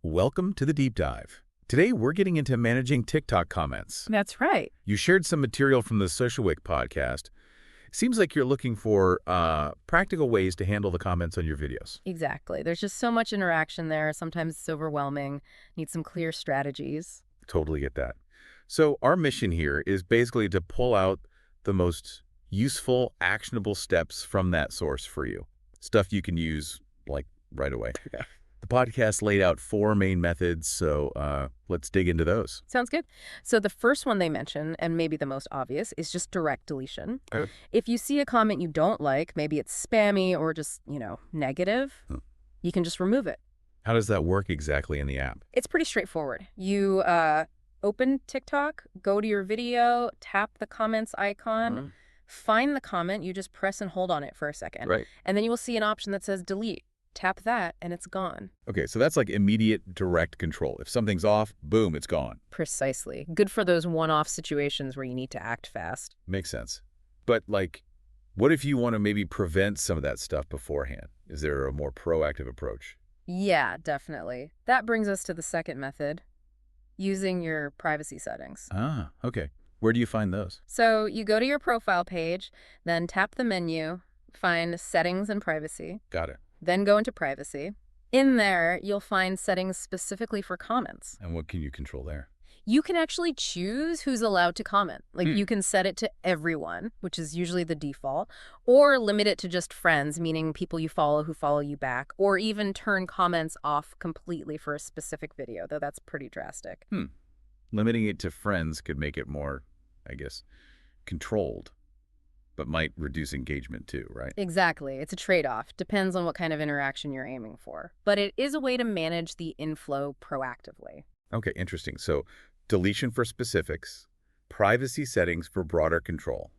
Welcome to the deep dive. Today, we're getting into managing TikTok comments. That's right. You shared some material from the SocialWick podcast. Seems like you're looking for practical ways to handle the comments on your videos. Exactly. There's just so much interaction there. Sometimes it's overwhelming. Need some clear strategies. Totally get that. So our mission here is basically to pull out the most useful, actionable steps from that source for you. Stuff you can use, like, right away. Yeah. The podcast laid out 4 main methods, so let's dig into those. Sounds good. So the first one they mention, and maybe the most obvious, is just direct deletion. If you see a comment you don't like, maybe it's spammy or just, negative, you can just remove it. How does that work exactly in the app? It's pretty straightforward. You open TikTok, go to your video, tap the comments icon, find the comment, you just press and hold on it for a second. Right. And then you will see an option that says delete. Tap that, and it's gone. Okay, so that's like immediate direct control. If something's off, boom, it's gone. Precisely. Good for those one-off situations where you need to act fast. Makes sense. But, like, what if you want to maybe prevent some of that stuff beforehand? Is there a more proactive approach? Yeah, definitely. That brings us to the second method, using your privacy settings. Ah, okay. Where do you find those? So you go to your profile page, then tap the menu, find Settings and Privacy. Got it. Then go into Privacy. In there, you'll find settings specifically for comments. And what can you control there? You can actually choose who's allowed to comment. Like, you can set it to everyone, which is usually the default, or limit it to just friends, meaning people you follow who follow you back, or even turn comments off completely for a specific video, though that's pretty drastic. Limiting it to friends could make it more, I guess, controlled, but might reduce engagement too, right? Exactly. It's a trade-off. Depends on what kind of interaction you're aiming for. But it is a way to manage the inflow proactively. Okay, interesting. So deletion for specifics, privacy settings for broader control.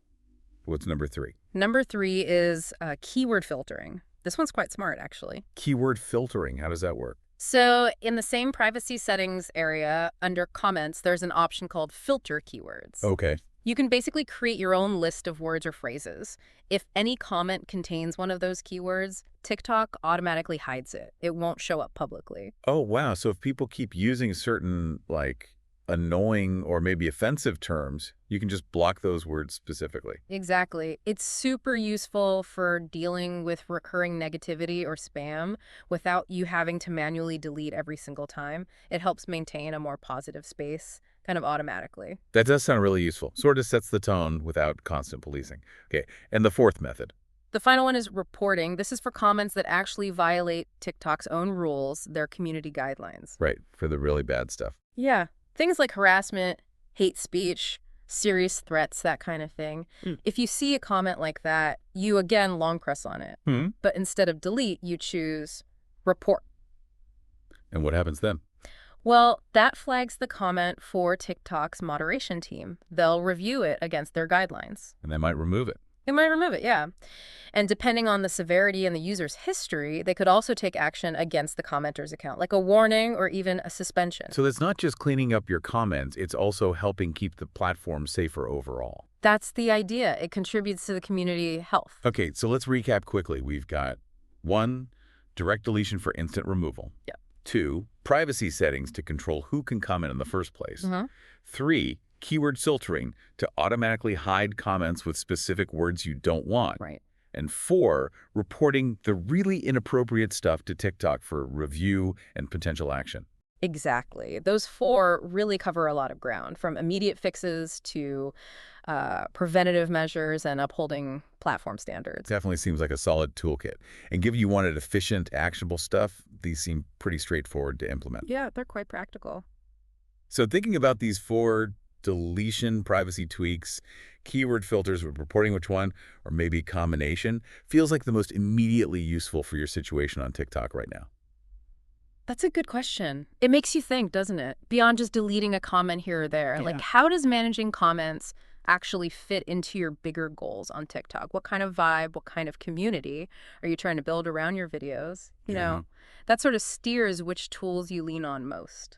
What's number 3? Number 3 is keyword filtering. This one's quite smart, actually. Keyword filtering. How does that work? So in the same privacy settings area, under comments, there's an option called filter keywords. Okay. You can basically create your own list of words or phrases. If any comment contains one of those keywords, TikTok automatically hides it. It won't show up publicly. Oh, wow. So if people keep using certain, like, annoying or maybe offensive terms, you can just block those words specifically. Exactly. It's super useful for dealing with recurring negativity or spam without you having to manually delete every single time. It helps maintain a more positive space kind of automatically. That does sound really useful. Sort of sets the tone without constant policing. Okay. And the 4th method. The final one is reporting. This is for comments that actually violate TikTok's own rules, their community guidelines. Right. For the really bad stuff. Yeah. Things like harassment, hate speech, serious threats, that kind of thing. If you see a comment like that, you again long press on it. But instead of delete, you choose report. And what happens then? Well, that flags the comment for TikTok's moderation team. They'll review it against their guidelines. And they might remove it. They might remove it, yeah. And depending on the severity and the user's history, they could also take action against the commenter's account, like a warning or even a suspension. So it's not just cleaning up your comments, it's also helping keep the platform safer overall. That's the idea. It contributes to the community health. Okay, so let's recap quickly. We've got 1, direct deletion for instant removal. Yeah. 2, privacy settings to control who can comment in the first place. 3, keyword filtering to automatically hide comments with specific words you don't want. Right. And 4, reporting the really inappropriate stuff to TikTok for review and potential action. Exactly. Those 4 really cover a lot of ground, from immediate fixes to preventative measures and upholding platform standards. Definitely seems like a solid toolkit. And given you wanted efficient, actionable stuff, these seem pretty straightforward to implement. Yeah, they're quite practical. So thinking about these 4 deletion privacy tweaks, keyword filters with reporting which one, or maybe a combination, feels like the most immediately useful for your situation on TikTok right now. That's a good question. It makes you think, doesn't it? Beyond just deleting a comment here or there. Yeah. Like, how does managing comments actually fit into your bigger goals on TikTok? What kind of vibe, what kind of community are you trying to build around your videos? You know, that sort of steers which tools you lean on most.